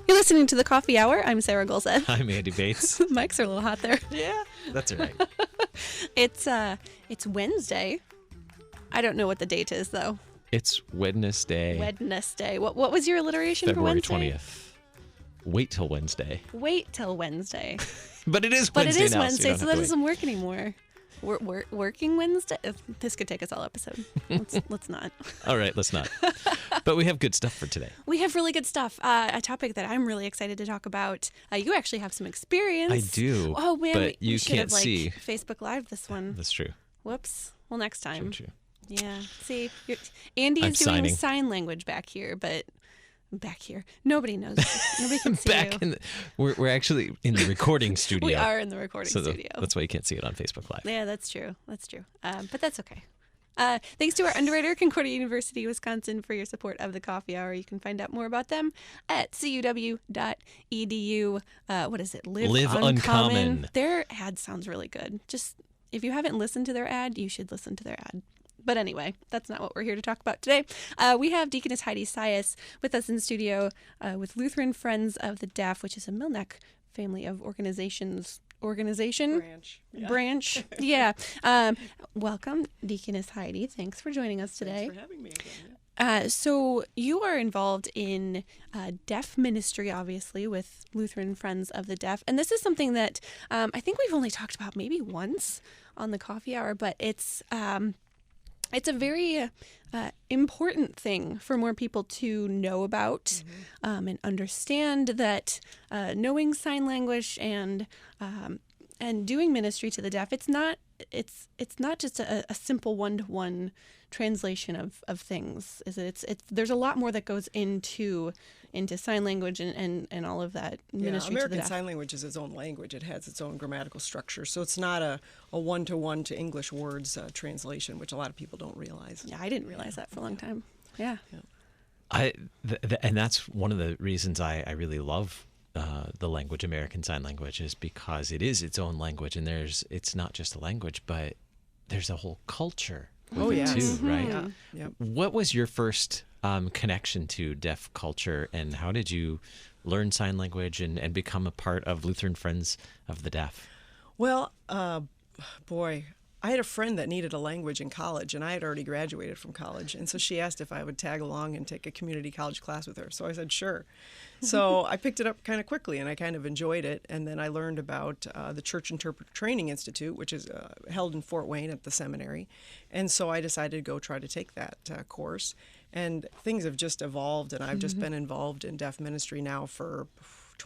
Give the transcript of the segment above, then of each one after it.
You're listening to The Coffee Hour. I'm Sarah Golseth. I'm Andy Bates. Mics are a little hot there. Yeah, that's all right. It's Wednesday. I don't know what the date is, though. It's Wednesday. Wednesday. What was your alliteration February for Wednesday? 20th. Wait till Wednesday. Wait till Wednesday. But it is Wednesday now. But it is now, Wednesday, so that wait. doesn't work anymore. We're working Wednesday. This could take us all episode. Let's not. All right, let's not. But we have good stuff for today. We have really good stuff. A topic that I'm really excited to talk about. You actually have some experience. I do. Oh man, but we you should can't have, see. Facebook Live this one. That's true. Whoops. Well, next time. True. Yeah. See, Andy I'm is doing signing. sign language back here, but back here, nobody knows. Nobody can see you. We're actually in the recording studio. We are in the recording studio. That's why you can't see it on Facebook Live. Yeah, that's true. That's true. But that's okay. Thanks to our underwriter, Concordia University, Wisconsin, for your support of the Coffee Hour. You can find out more about them at cuw.edu. What is it? Live Uncommon. Their ad sounds really good. Just if you haven't listened to their ad, you should listen to their ad. But anyway, that's not what we're here to talk about today. We have Deaconess Heidi Sias with us in studio with Lutheran Friends of the Deaf, which is a Milneck family of organizations. Branch. Yeah. Welcome, Deaconess Heidi. Thanks for joining us today. Thanks for having me again. So you are involved in deaf ministry, obviously, with Lutheran Friends of the Deaf. And this is something that I think we've only talked about maybe once on the Coffee Hour, but it's a very important thing for more people to know about and understand that knowing sign language and doing ministry to the deaf, it's not just a simple one-to-one translation of things. Is it? It's there's a lot more that goes into sign language and all of that ministry to the American deaf. Sign Language is its own language. It has its own grammatical structure. So it's not a one-to-one to English words translation, which a lot of people don't realize. Yeah, I didn't realize that for a long time. Yeah. And that's one of the reasons I really love the language, American Sign Language, is because it is its own language, and it's not just a language, but there's a whole culture with it too, right? Yeah. Yep. What was your first connection to deaf culture, and how did you learn sign language and become a part of Lutheran Friends of the Deaf? Well, I had a friend that needed a language in college, and I had already graduated from college. And so she asked if I would tag along and take a community college class with her. So I said, sure. So I picked it up kind of quickly, and I kind of enjoyed it. And then I learned about the Church Interpreter Training Institute, which is held in Fort Wayne at the seminary. And so I decided to go try to take that course. And things have just evolved, and I've just been involved in deaf ministry now for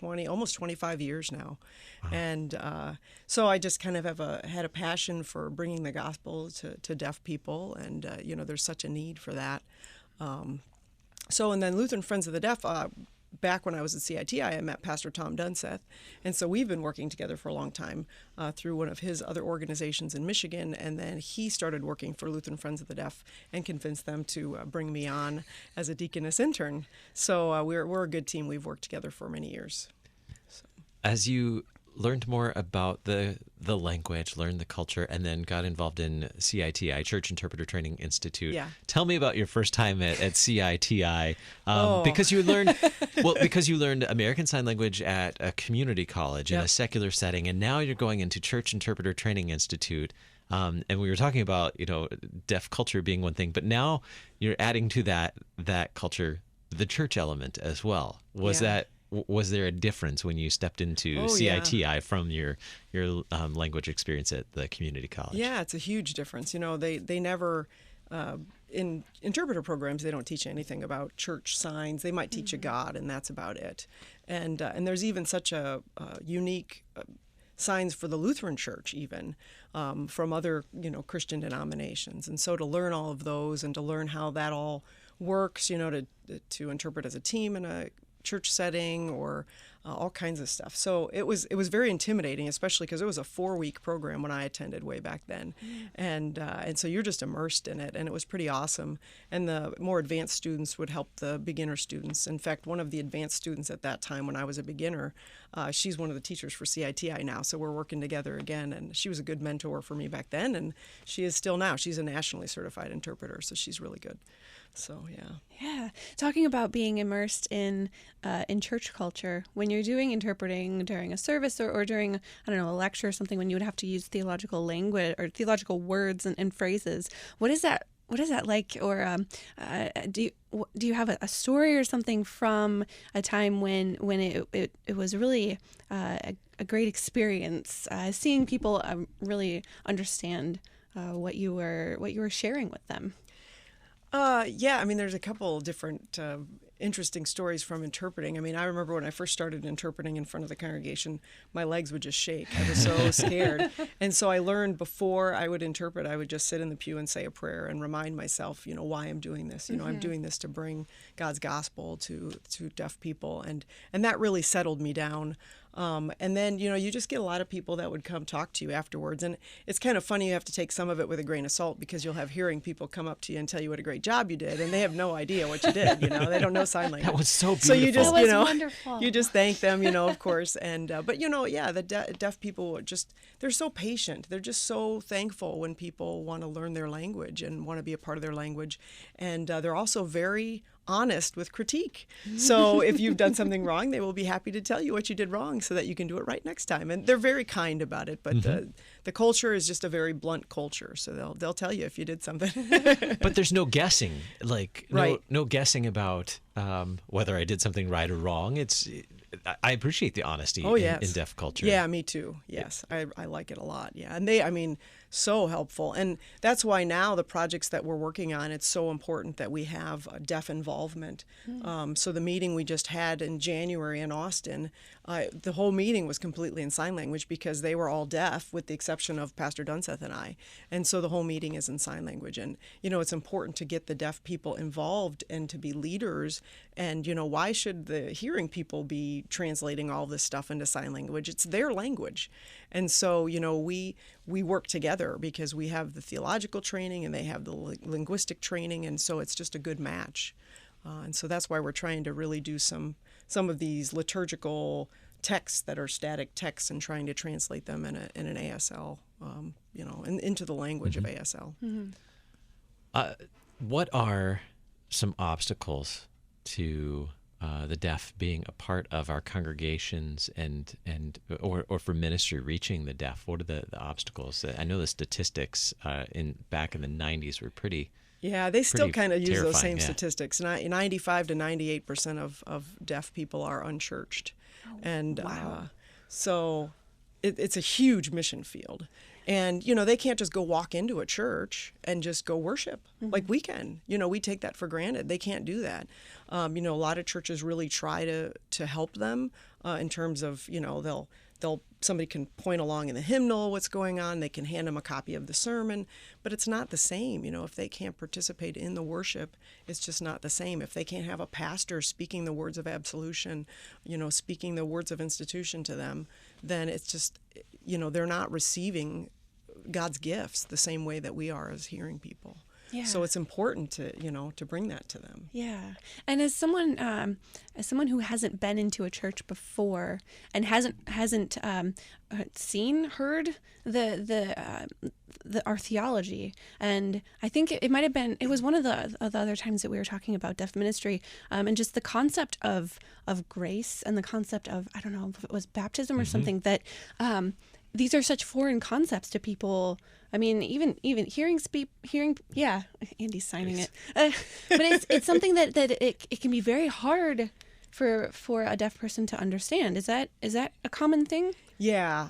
almost 25 years now. Wow. And so I just kind of had a passion for bringing the gospel to deaf people, and there's such a need for that. And then Lutheran Friends of the Deaf, back when I was at CITI, I met Pastor Tom Dunseth, and so we've been working together for a long time through one of his other organizations in Michigan, and then he started working for Lutheran Friends of the Deaf and convinced them to bring me on as a deaconess intern. So we're a good team. We've worked together for many years. So. As you learned more about the language, learned the culture, and then got involved in CITI, Church Interpreter Training Institute. Yeah. Tell me about your first time at CITI, because you learned American Sign Language at a community college in a secular setting, and now you're going into Church Interpreter Training Institute. And we were talking about deaf culture being one thing, but now you're adding to that culture the church element as well. Was there a difference when you stepped into CITI from your language experience at the community college? Yeah, it's a huge difference. They never, in interpreter programs, they don't teach anything about church signs. They might teach a God, and that's about it. And there's even such a unique signs for the Lutheran Church, even from other Christian denominations. And so to learn all of those and to learn how that all works, to interpret as a team in a church setting, or all kinds of stuff. So it was very intimidating, especially because it was a 4-week program when I attended way back then, and so you're just immersed in it, and it was pretty awesome. And the more advanced students would help the beginner students. In fact, one of the advanced students at that time when I was a beginner, she's one of the teachers for CITI now, so we're working together again, and she was a good mentor for me back then, and she is still now. She's a nationally certified interpreter, so she's really good. So yeah. Talking about being immersed in church culture, when you're doing interpreting during a service or during, I don't know, a lecture or something, when you would have to use theological language or theological words and phrases, what is that like? Or do you have a story or something from a time when it was really a great experience, seeing people really understand what you were sharing with them? Yeah, I mean, there's a couple different interesting stories from interpreting. I mean, I remember when I first started interpreting in front of the congregation, my legs would just shake. I was so scared. And so I learned before I would interpret, I would just sit in the pew and say a prayer and remind myself, why I'm doing this. I'm doing this to bring God's gospel to deaf people. And that really settled me down. And then, you just get a lot of people that would come talk to you afterwards. And it's kind of funny, you have to take some of it with a grain of salt, because you'll have hearing people come up to you and tell you what a great job you did, and they have no idea what you did. They don't know sign language. That was so beautiful. So you just, that was wonderful. you just thank them, of course. And, but the deaf people they're so patient. They're just so thankful when people want to learn their language and want to be a part of their language. And they're also very honest with critique. So if you've done something wrong, they will be happy to tell you what you did wrong so that you can do it right next time. And they're very kind about it. But the culture is just a very blunt culture. So they'll tell you if you did something. But there's no guessing, Right. no guessing about whether I did something right or wrong. I appreciate the honesty in deaf culture. Yeah, me too. Yes, I like it a lot. Yeah, and so helpful. And that's why now the projects that we're working on, it's so important that we have deaf involvement. So the meeting we just had in January in Austin, the whole meeting was completely in sign language because they were all deaf with the exception of Pastor Dunseth and I. And so the whole meeting is in sign language. And, it's important to get the deaf people involved and to be leaders. And, why should the hearing people be translating all this stuff into sign language? It's their language. And so, we work together because we have the theological training and they have the linguistic training. And so it's just a good match. And so that's why we're trying to really do some of these liturgical texts that are static texts and trying to translate them in an ASL, and into the language of ASL. What are some obstacles to the deaf being a part of our congregations or for ministry reaching the deaf? What are the obstacles? I know the statistics back in the 90s were pretty. Yeah, they still kind of use those terrifying, same statistics. 95 to 98% of deaf people are unchurched. And wow. So it's a huge mission field. And, they can't just go walk into a church and just go worship like we can. We take that for granted. They can't do that. A lot of churches really try to help them in terms of, somebody can point along in the hymnal what's going on. They can hand them a copy of the sermon. But it's not the same. If they can't participate in the worship, it's just not the same. If they can't have a pastor speaking the words of absolution, speaking the words of institution to them, then it's just, they're not receiving God's gifts the same way that we are as hearing people. Yeah. So it's important to bring that to them. Yeah. And as someone who hasn't been into a church before and hasn't heard our theology, and I think it was one of the other times that we were talking about deaf ministry, and just the concept of grace and the concept of, I don't know if it was baptism or something, that these are such foreign concepts to people. I mean, even hearing. Yeah, Andy's signing it. But it's something that it can be very hard for a deaf person to understand. Is that a common thing? Yeah.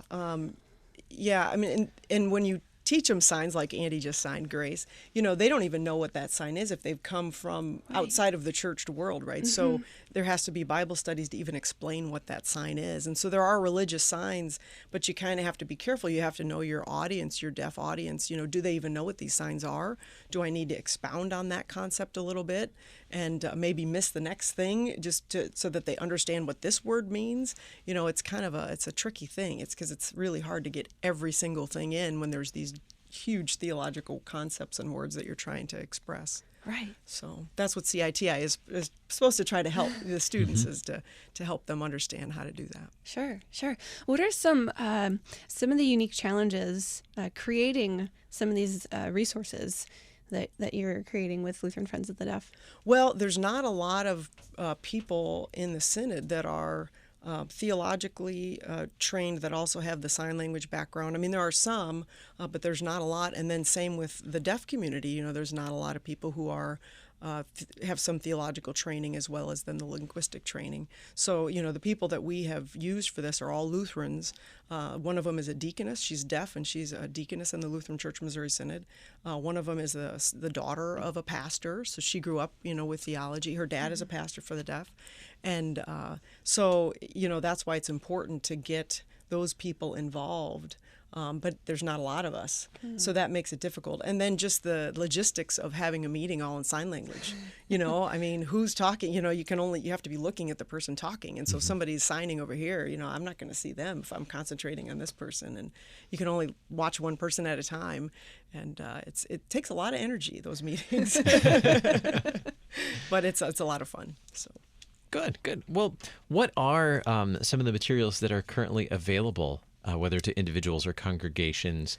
Yeah. I mean, and when you teach them signs like Andy just signed grace, they don't even know what that sign is if they've come from outside of the church world, right? So there has to be Bible studies to even explain what that sign is. And so there are religious signs, but you kind of have to be careful. You have to know your audience, your deaf audience. Do they even know what these signs are? Do I need to expound on that concept a little bit and maybe miss the next thing so that they understand what this word means? It's a tricky thing. It's because it's really hard to get every single thing in when there's these huge theological concepts and words that you're trying to express. Right. So that's what CITI is supposed to try to help the students, is to help them understand how to do that. Sure. What are some of the unique challenges creating some of these resources that you're creating with Lutheran Friends of the Deaf? Well, there's not a lot of people in the Synod that are theologically trained that also have the sign language background. I mean, there are some, but there's not a lot. And then same with the deaf community. There's not a lot of people who are have some theological training as well as then the linguistic training. So, the people that we have used for this are all Lutherans. One of them is a deaconess. She's deaf, and she's a deaconess in the Lutheran Church Missouri Synod. One of them is the daughter of a pastor, so she grew up, with theology. Her dad is a pastor for the deaf. And so, that's why it's important to get those people involved. But there's not a lot of us, so that makes it difficult. And then just the logistics of having a meeting all in sign language. I mean, who's talking? You have to be looking at the person talking. And so if somebody's signing over here, I'm not going to see them if I'm concentrating on this person. And you can only watch one person at a time. And it takes a lot of energy, those meetings. But it's a lot of fun. So. Good. Well, what are some of the materials that are currently available, whether to individuals or congregations,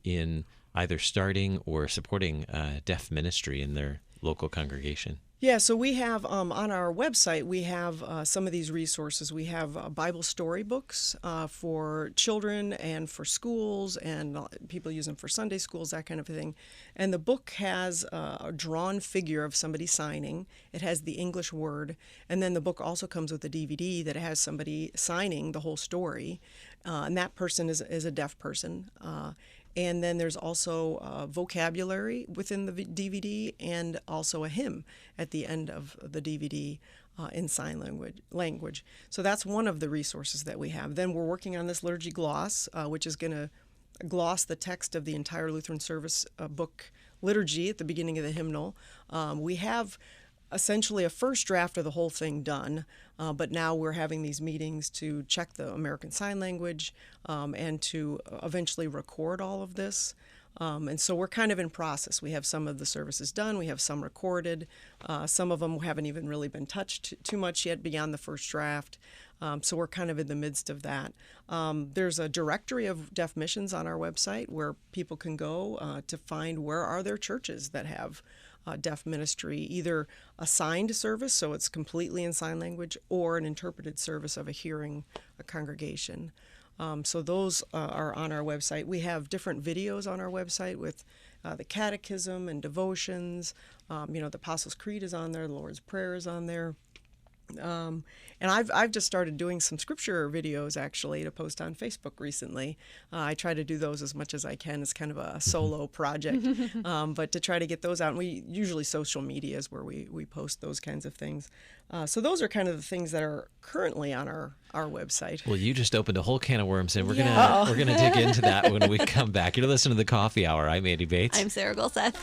in either starting or supporting deaf ministry in their local congregation? Yeah, so we have on our website, we have some of these resources. We have Bible storybooks for children and for schools, and people use them for Sunday schools, that kind of thing. And the book has a drawn figure of somebody signing. It has the English word. And then the book also comes with a DVD that has somebody signing the whole story. And that person is a deaf person. And then there's also vocabulary within the DVD, and also a hymn at the end of the DVD in sign language. So that's one of the resources that we have. Then we're working on this liturgy gloss, which is going to gloss the text of the entire Lutheran service book liturgy at the beginning of the hymnal. We have essentially a first draft of the whole thing done, but now we're having these meetings to check the American Sign Language and to eventually record all of this. And so we're kind of in process. We have some of the services done. We have some recorded. Some of them haven't even really been touched too much yet beyond the first draft. So we're kind of in the midst of that. There's a directory of deaf missions on our website where people can go to find where are there churches that have deaf ministry, either a signed service, so it's completely in sign language, or an interpreted service of a congregation. So those are on our website. We have different videos on our website with the catechism and devotions. The Apostles' Creed is on there, the Lord's Prayer is on there. And I've just started doing some scripture videos actually to post on Facebook recently. I try to do those as much as I can. It's kind of a solo project, but to try to get those out. And we usually social media is where we post those kinds of things. So those are kind of the things that are currently on our website. Well, you just opened a whole can of worms, and we're gonna dig into that when we come back. You're listening to the Coffee Hour. I'm Andy Bates. I'm Sarah Gulseth.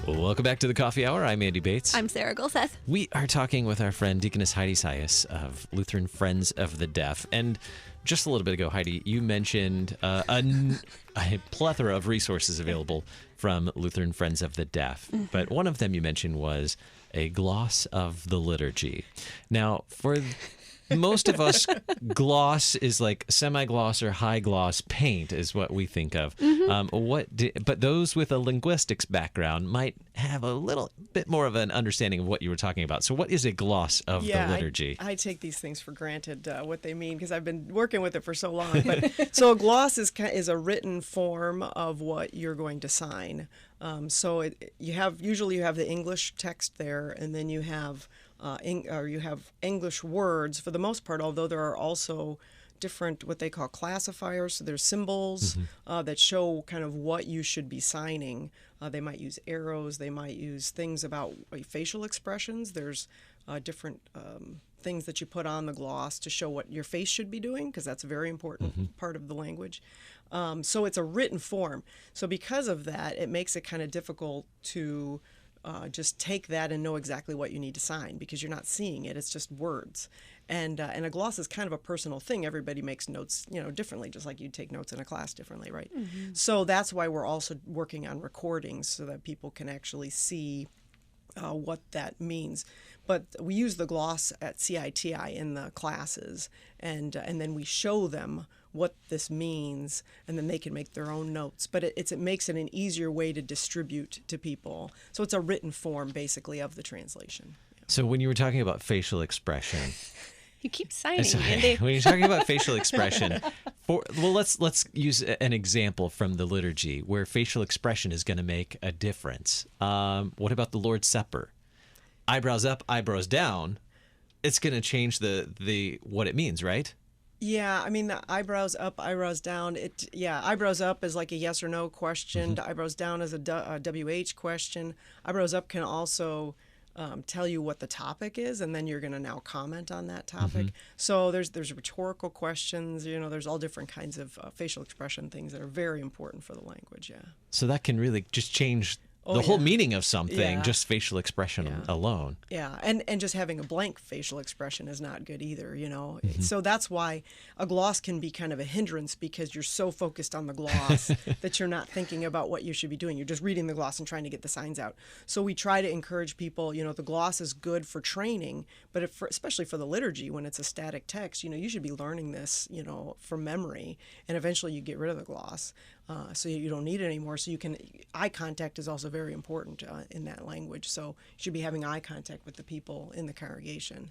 Welcome back to the Coffee Hour. I'm Andy Bates. I'm Sarah Gulseth. We are talking with our friend Deaconess Heidi Sias of Lutheran Friends of the Deaf. And just a little bit ago, Heidi, you mentioned a plethora of resources available from Lutheran Friends of the Deaf. Mm-hmm. But one of them you mentioned was a gloss of the liturgy. Now, for most of us, gloss is like semi-gloss or high gloss paint is what we think of. But those with a linguistics background might have a little bit more of an understanding of what you were talking about. So what is a gloss of the liturgy? I take these things for granted, what they mean, because I've been working with it for so long. But so a gloss is a written form of what you're going to sign. So you have the English text there, and then you have English words for the most part, although there are also different what they call classifiers. So there's symbols that show kind of what you should be signing. They might use arrows. They might use things about facial expressions. There's different things that you put on the gloss to show what your face should be doing, because that's a very important part of the language. So it's a written form. So because of that, it makes it kind of difficult to just take that and know exactly what you need to sign, because you're not seeing it. It's just words. And a gloss is kind of a personal thing. Everybody makes notes, differently, just like you take notes in a class differently, right? So that's why we're also working on recordings so that people can actually see what that means. But we use the gloss at CITI in the classes, and then we show them what this means, and then they can make their own notes. But it makes it an easier way to distribute to people. So it's a written form, basically, of the translation. So when you were talking about facial expression... You keep signing. When you're talking about facial expression, let's use an example from the liturgy where facial expression is going to make a difference. What about the Lord's Supper? Eyebrows up, eyebrows down. It's going to change the what it means, right? Yeah, I mean, the eyebrows up, eyebrows down. Eyebrows up is like a yes or no question. Eyebrows down is a WH question. Eyebrows up can also tell you what the topic is, and then you're going to now comment on that topic. So there's rhetorical questions. There's all different kinds of facial expression things that are very important for the language. Yeah. So that can really just change the whole meaning of something, just facial expression alone. Yeah, and just having a blank facial expression is not good either, So that's why a gloss can be kind of a hindrance, because you're so focused on the gloss that you're not thinking about what you should be doing. You're just reading the gloss and trying to get the signs out. So we try to encourage people, the gloss is good for training, but especially for the liturgy, when it's a static text, you should be learning this, from memory, and eventually you get rid of the gloss. So you don't need it anymore. So eye contact is also very important in that language. So you should be having eye contact with the people in the congregation.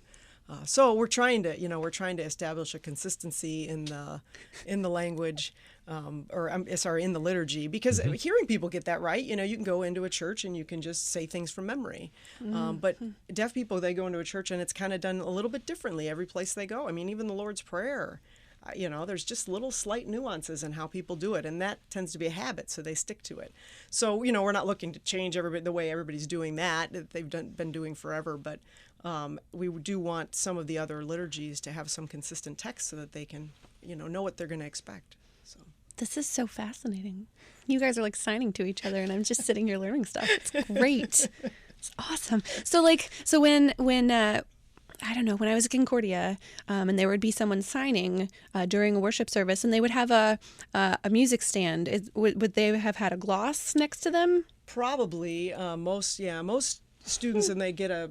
So we're trying to establish a consistency in the language, in the liturgy, because hearing people get that right. You can go into a church and you can just say things from memory. But deaf people, they go into a church and it's kind of done a little bit differently every place they go. I mean, even the Lord's Prayer. There's just little slight nuances in how people do it, and that tends to be a habit, so they stick to it. So, we're not looking to change the way everybody's doing that they've been doing forever, but we do want some of the other liturgies to have some consistent text so that they can, know what they're going to expect. So this is so fascinating. You guys are like signing to each other, and I'm just sitting here learning stuff. It's great. It's awesome. So when I don't know, when I was at Concordia, and there would be someone signing during a worship service, and they would have a music stand. Would they have had a gloss next to them? Probably. Most students, and they get a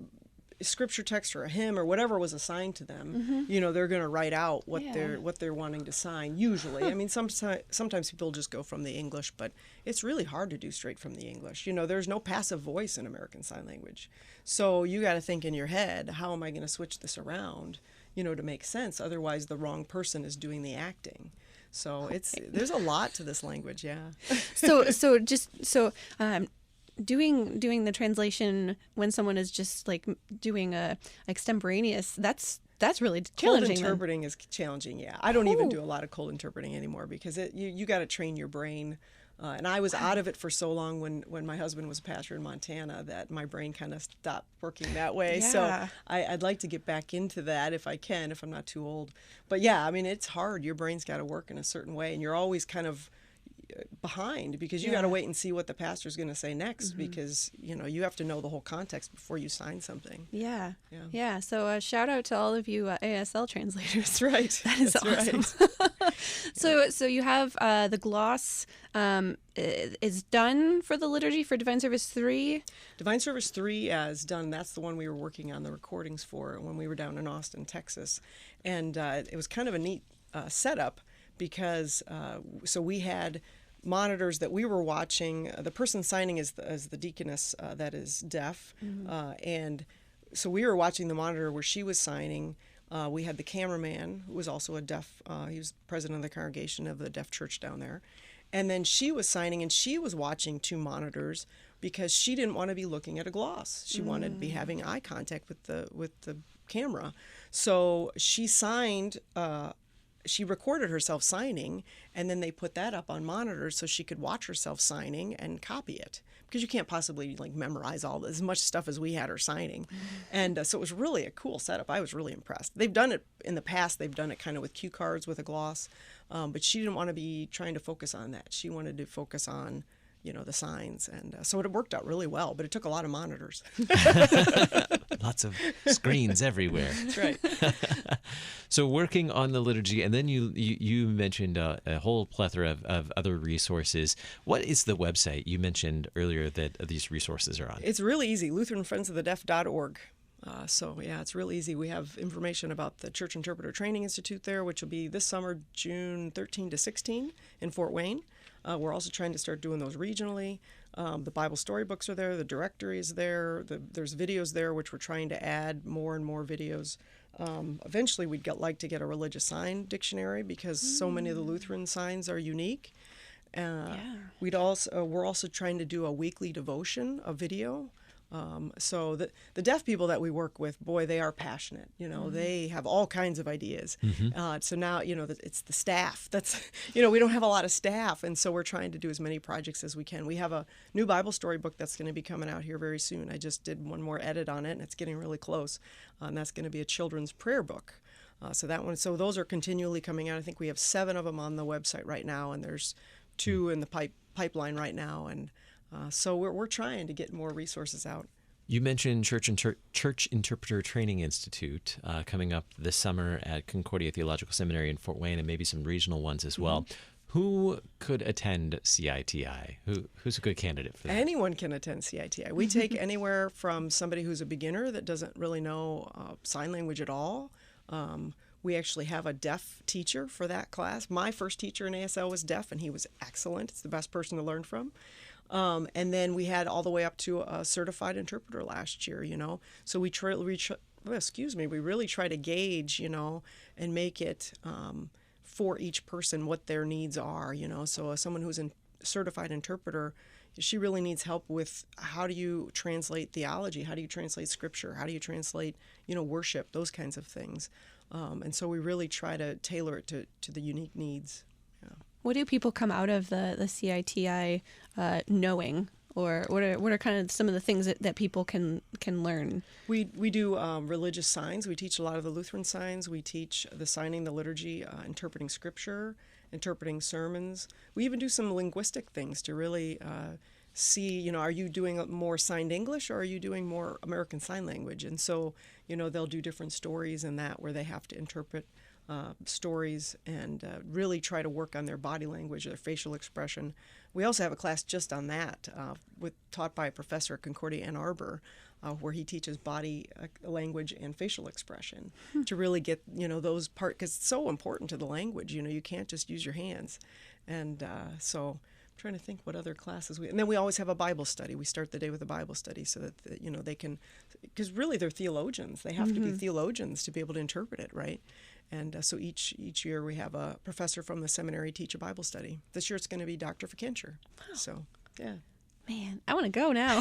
scripture text or a hymn or whatever was assigned to them, they're going to write out what they're wanting to sign. Usually, I mean, sometimes people just go from the English, but it's really hard to do straight from the English. There's no passive voice in American Sign Language, so you got to think in your head, how am I going to switch this around, to make sense? Otherwise, the wrong person is doing the acting. So there's a lot to this language, yeah. Doing the translation when someone is just like doing a extemporaneous, that's really challenging. Cold interpreting is challenging, yeah. I don't even do a lot of cold interpreting anymore, because you got to train your brain. And I was out of it for so long when my husband was a pastor in Montana that my brain kind of stopped working that way. Yeah. So I'd like to get back into that if I can, if I'm not too old. But yeah, I mean, it's hard. Your brain's got to work in a certain way, and you're always kind of behind, because you got to wait and see what the pastor's going to say next, because you have to know the whole context before you sign something. Yeah. So shout out to all of you ASL translators. That's right. That is awesome. Right. So you have the gloss is done for the liturgy for Divine Service 3. Divine Service 3 is done. That's the one we were working on the recordings for when we were down in Austin, Texas. And it was kind of a neat setup because so we had monitors that we were watching. The person signing is the deaconess that is deaf. And so we were watching the monitor where she was signing. We had the cameraman, who was also a deaf, he was president of the congregation of the deaf church down there. And then she was signing, and she was watching 2 monitors because she didn't want to be looking at a gloss. She wanted to be having eye contact with the camera. So she signed, she recorded herself signing, and then they put that up on monitors so she could watch herself signing and copy it. Because you can't possibly like memorize as much stuff as we had her signing. And so it was really a cool setup. I was really impressed. They've done it in the past. They've done it kind of with cue cards with a gloss. But she didn't want to be trying to focus on that. She wanted to focus on, the signs. And so it worked out really well, but it took a lot of monitors. Lots of screens everywhere. That's right. So working on the liturgy, and then you mentioned a whole plethora of other resources. What is the website you mentioned earlier that these resources are on? It's really easy, LutheranFriendsOfTheDeaf.org. So, yeah, it's real easy. We have information about the Church Interpreter Training Institute there, which will be this summer, June 13 to 16 in Fort Wayne. We're also trying to start doing those regionally. The Bible storybooks are there. The directory is there. There's videos there, which we're trying to add more and more videos. Eventually, we'd like to get a religious sign dictionary because so many of the Lutheran signs are unique. We're also trying to do a weekly devotion, a video. So the deaf people that we work with, boy, they are passionate. They have all kinds of ideas. So now, it's the staff. That's, we don't have a lot of staff. And so we're trying to do as many projects as we can. We have a new Bible storybook that's going to be coming out here very soon. I just did one more edit on it, and it's getting really close. And that's going to be a children's prayer book. So those are continually coming out. I think we have 7 of them on the website right now, and there's 2 in the pipeline right now. And so we're trying to get more resources out. You mentioned Church Interpreter Training Institute coming up this summer at Concordia Theological Seminary in Fort Wayne, and maybe some regional ones as well. Who could attend CITI? Who's a good candidate for that? Anyone can attend CITI. We take anywhere from somebody who's a beginner that doesn't really know sign language at all. We actually have a deaf teacher for that class. My first teacher in ASL was deaf, and he was excellent. It's the best person to learn from. And then we had all the way up to a certified interpreter last year, So we really try to gauge, and make it for each person what their needs are, So someone who's a certified interpreter, she really needs help with how do you translate theology? How do you translate scripture? How do you translate, worship? Those kinds of things. And so we really try to tailor it to the unique needs. What do people come out of the CITI knowing, or what are kind of some of the things that people can learn? We do religious signs. We teach a lot of the Lutheran signs. We teach the signing, the liturgy, interpreting scripture, interpreting sermons. We even do some linguistic things to really see, are you doing more signed English or are you doing more American Sign Language? And so, they'll do different stories in that where they have to interpret stories and really try to work on their body language, their facial expression. We also have a class just on that, taught by a professor at Concordia Ann Arbor, where he teaches body language and facial expression to really get those parts, because it's so important to the language. You can't just use your hands, and so I'm trying to think what other classes and then we always have a Bible study. We start the day with a Bible study so that they can, because really they're theologians. They have to be theologians to be able to interpret it, right? And so each year we have a professor from the seminary teach a Bible study. This year it's going to be Dr. Fikencher. Wow. So, yeah. Man, I want to go now.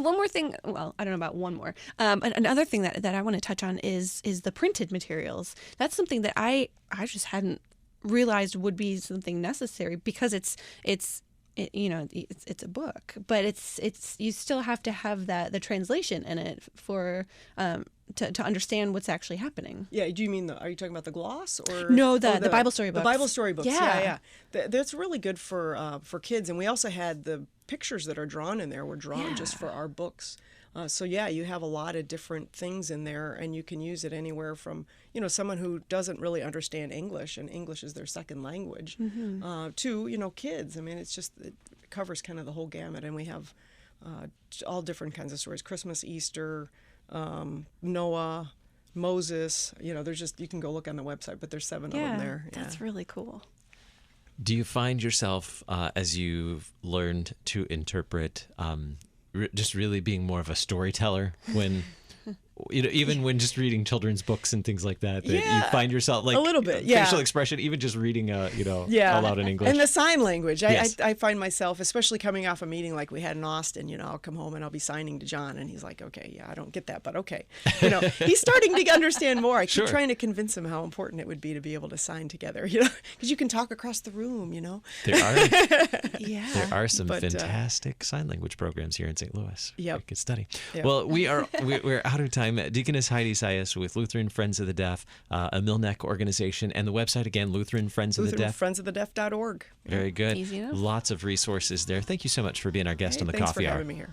One more thing. Well, I don't know about one more. Another thing that I want to touch on is the printed materials. That's something that I just hadn't realized would be something necessary because it's a book, but it's you still have to have the translation in it for to understand what's actually happening. Yeah, do you mean are you talking about the gloss or no the Bible storybooks? The Bible storybooks. Yeah. That's really good for kids, and we also had the pictures that are drawn in there were drawn just for our books. So yeah, you have a lot of different things in there, and you can use it anywhere from, someone who doesn't really understand English and English is their second language, to, kids. I mean, it covers kind of the whole gamut, and we have all different kinds of stories: Christmas, Easter, Noah, Moses. There's you can go look on the website, but there's 7 of them there. Yeah, that's really cool. Do you find yourself, as you've learned to interpret, just really being more of a storyteller when, even when just reading children's books and things like that, you find yourself like a little bit, facial expression, even just reading, all out in English. And the sign language. Yes. I find myself, especially coming off a meeting like we had in Austin, I'll come home and I'll be signing to John and he's like, okay, yeah, I don't get that, but okay. He's starting to understand more. I keep trying to convince him how important it would be to be able to sign together, because you can talk across the room, There are some fantastic sign language programs here in St. Louis. Yep. You could study. Yep. Well, we're out of time. Deaconess Heidi Sias with Lutheran Friends of the Deaf, a Mill Neck organization, and the website again, Lutheran Friends of the Deaf. LutheranFriendsOfTheDeaf.org. Very good. Easy enough. Lots of resources there. Thank you so much for being our guest on the Coffee Hour. Thanks for having me here.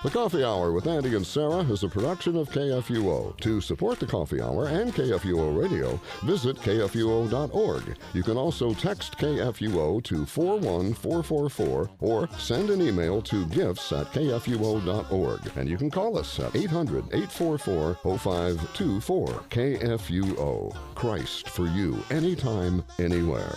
The Coffee Hour with Andy and Sarah is a production of KFUO. To support the Coffee Hour and KFUO Radio, visit KFUO.org. You can also text KFUO to 41444 or send an email to gifts@KFUO.org. And you can call us at 800-844-0524. KFUO. Christ for you, anytime, anywhere.